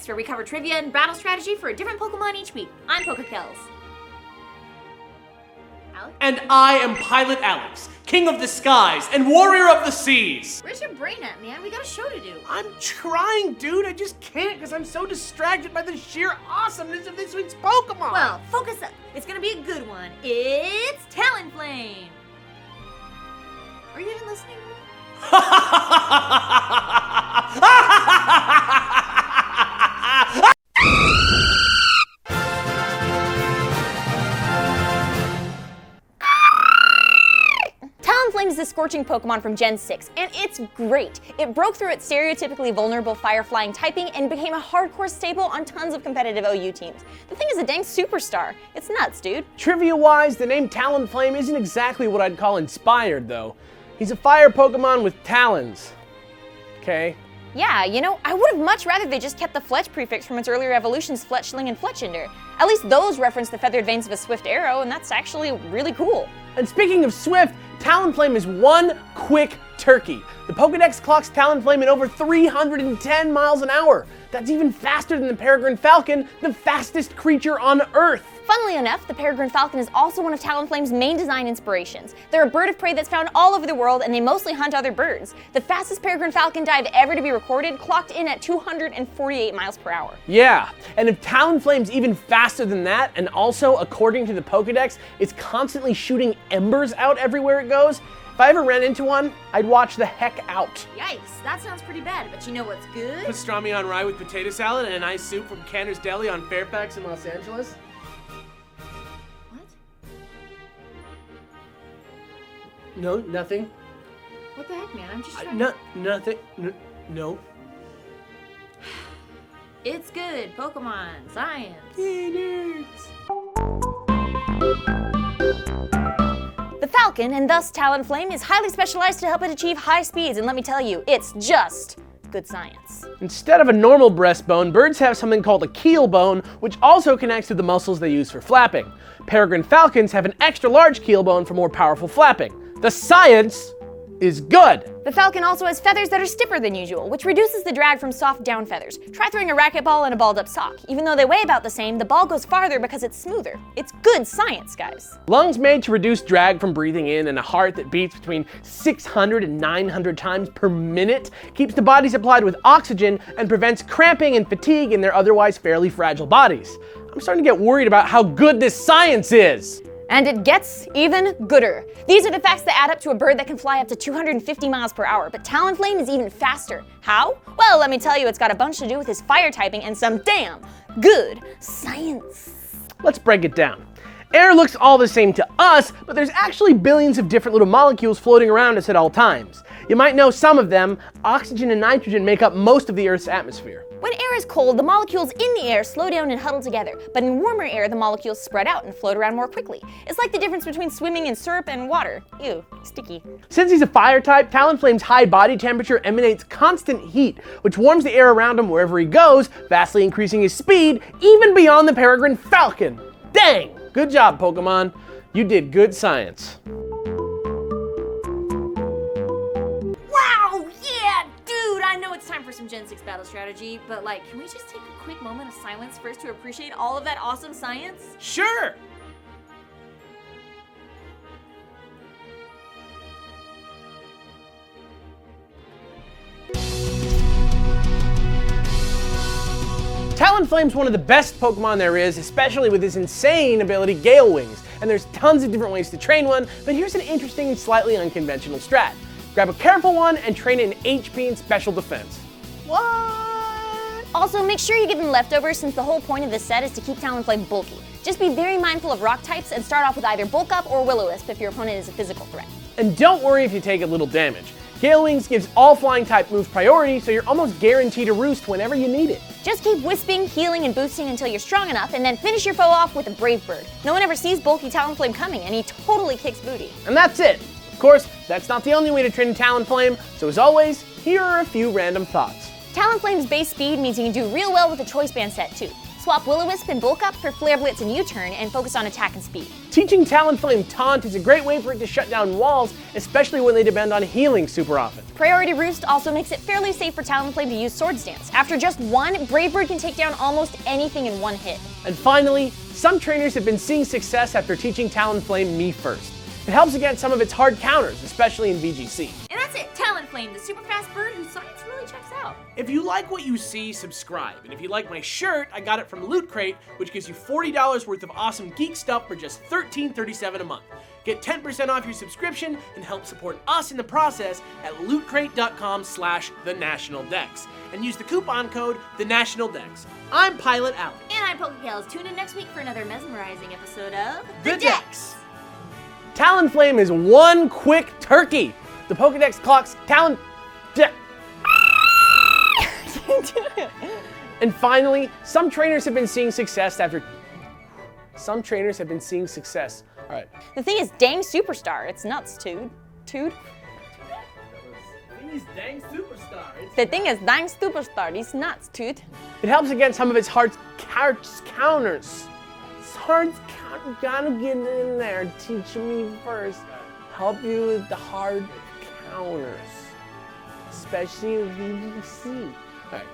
TheNationalDex, where we cover trivia and battle strategy for a different Pokemon each week. I'm PokeKellz. Alex? And I am Pilot Alex, King of the Skies and Warrior of the Seas. Where's your brain at, man? We got a show to do. I'm trying, dude. I just can't because I'm so distracted by the sheer awesomeness of this week's Pokemon. Well, focus up. It's gonna be a good one. It's Talonflame. Are you even listening to me? Talonflame is the scorching Pokemon from Gen 6, and it's great. It broke through its stereotypically vulnerable fire-flying typing and became a hardcore staple on tons of competitive OU teams. The thing is a dang superstar. It's nuts, dude. Trivia-wise, the name Talonflame isn't exactly what I'd call inspired, though. He's a fire Pokemon with talons. Okay? Yeah, you know, I would have much rather they just kept the Fletch prefix from its earlier evolutions, Fletchling and Fletchinder. At least those reference the feathered veins of a swift arrow, and that's actually really cool. And speaking of swift, Talonflame is one quick turkey. The Pokedex clocks Talonflame at over 310 miles an hour. That's even faster than the Peregrine Falcon, the fastest creature on Earth. Funnily enough, the Peregrine Falcon is also one of Talonflame's main design inspirations. They're a bird of prey that's found all over the world, and they mostly hunt other birds. The fastest Peregrine Falcon dive ever to be recorded clocked in at 248 miles per hour. Yeah, and if Talonflame's even faster than that, and also, according to the Pokedex, it's constantly shooting embers out everywhere it goes, if I ever ran into one, I'd watch the heck out. Yikes, that sounds pretty bad, but you know what's good? Pastrami on rye with potato salad and an iced soup from Canner's Deli on Fairfax in Los Angeles. What? No, nothing. What the heck, man? I'm just trying Nothing. No. It's good. Pokemon. Science. The Falcon, and thus Talonflame, is highly specialized to help it achieve high speeds, and let me tell you, it's just good science. Instead of a normal breastbone, birds have something called a keel bone, which also connects to the muscles they use for flapping. Peregrine falcons have an extra large keel bone for more powerful flapping. The science is good. The Falcon also has feathers that are stiffer than usual, which reduces the drag from soft down feathers. Try throwing a racquetball in a balled up sock. Even though they weigh about the same, the ball goes farther because it's smoother. It's good science, guys. Lungs made to reduce drag from breathing in, and a heart that beats between 600 and 900 times per minute keeps the body supplied with oxygen and prevents cramping and fatigue in their otherwise fairly fragile bodies. I'm starting to get worried about how good this science is. And it gets even gooder. These are the facts that add up to a bird that can fly up to 250 miles per hour, but Talonflame is even faster. How? Well, let me tell you, it's got a bunch to do with his fire typing and some damn good science. Let's break it down. Air looks all the same to us, but there's actually billions of different little molecules floating around us at all times. You might know some of them. Oxygen and nitrogen make up most of the Earth's atmosphere. When air is cold, the molecules in the air slow down and huddle together, but in warmer air, the molecules spread out and float around more quickly. It's like the difference between swimming in syrup and water. Ew, sticky. Since he's a fire type, Talonflame's high body temperature emanates constant heat, which warms the air around him wherever he goes, vastly increasing his speed, even beyond the Peregrine Falcon. Dang! Good job, Pokemon. You did good science. Wow, yeah, dude! I know it's time for some Gen 6 battle strategy, but like, can we just take a quick moment of silence first to appreciate all of that awesome science? Sure. Talonflame's one of the best Pokemon there is, especially with his insane ability Gale Wings, and there's tons of different ways to train one, but here's an interesting and slightly unconventional strat. Grab a careful one and train it in HP and special defense. What? Also, make sure you give them leftovers since the whole point of this set is to keep Talonflame bulky. Just be very mindful of rock types and start off with either Bulk Up or Will-O-Wisp if your opponent is a physical threat. And don't worry if you take a little damage. Gale Wings gives all flying type moves priority, so you're almost guaranteed a roost whenever you need it. Just keep wisping, healing, and boosting until you're strong enough, and then finish your foe off with a Brave Bird. No one ever sees bulky Talonflame coming, and he totally kicks booty. And that's it. Of course, that's not the only way to train a Talonflame, so as always, here are a few random thoughts. Talonflame's base speed means you can do real well with a Choice Band set too. Swap Will-O-Wisp and Bulk Up for Flare Blitz and U-Turn and focus on attack and speed. Teaching Talonflame Taunt is a great way for it to shut down walls, especially when they depend on healing super often. Priority Roost also makes it fairly safe for Talonflame to use Swords Dance. After just one, Brave Bird can take down almost anything in one hit. And finally, some trainers have been seeing success after teaching Talonflame Me First. It helps against some of its hard counters, especially in VGC. And that's it, Talonflame, the super fast bird whose science really checks out. If you like what you see, subscribe. And if you like my shirt, I got it from Loot Crate, which gives you $40 worth of awesome geek stuff for just $13.37 a month. Get 10% off your subscription and help support us in the process at lootcrate.com/TheNationalDex. And use the coupon code TheNationalDex. I'm Pilot Alec. And I'm PokeKellz. Tune in next week for another mesmerizing episode of The Dex. Talonflame is one quick turkey. The Pokedex clocks Talon... And finally, some trainers have been seeing success after... Some trainers have been seeing success. All right. The thing is dang superstar. It's nuts, Toad. He's dang superstar. The thing is dang superstar. It's nuts, Toad. It helps against some of its hard counters. It's hard counters. Gotta get in there. Teach me first. Help you with the hard counters. Especially VGC. All right.